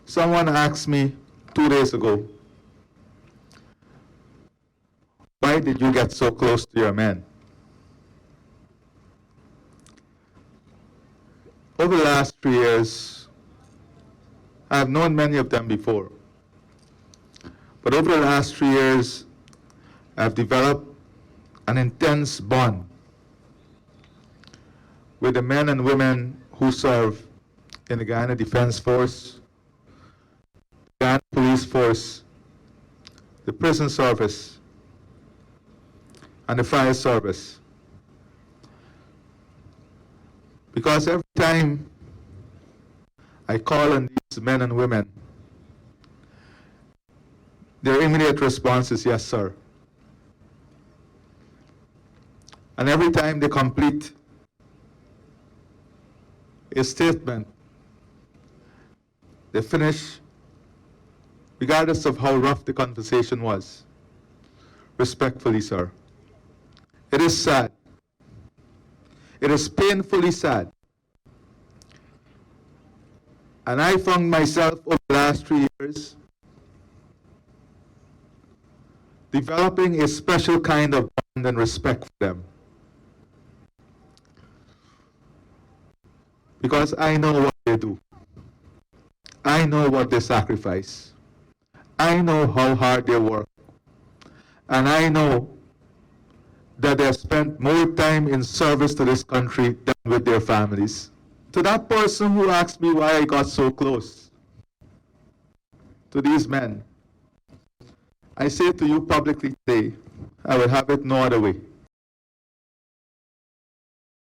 Someone asked me 2 days ago, why did you get so close to your men? Over the last 3 years, I have known many of them before. But over the last 3 years, I've developed an intense bond with the men and women who serve in the Guyana Defense Force, the Guyana Police Force, the Prison Service, and the Fire Service. Because every time I call on these men and women, their immediate response is, yes, sir. And every time they complete a statement, they finish, regardless of how rough the conversation was, respectfully, sir. It is sad. It is painfully sad. And I found myself over the last 3 years developing a special kind of bond and respect for them. Because I know what they do. I know what they sacrifice. I know how hard they work. And I know that they have spent more time in service to this country than with their families. To that person who asked me why I got so close to these men, I say to you publicly today, I will have it no other way.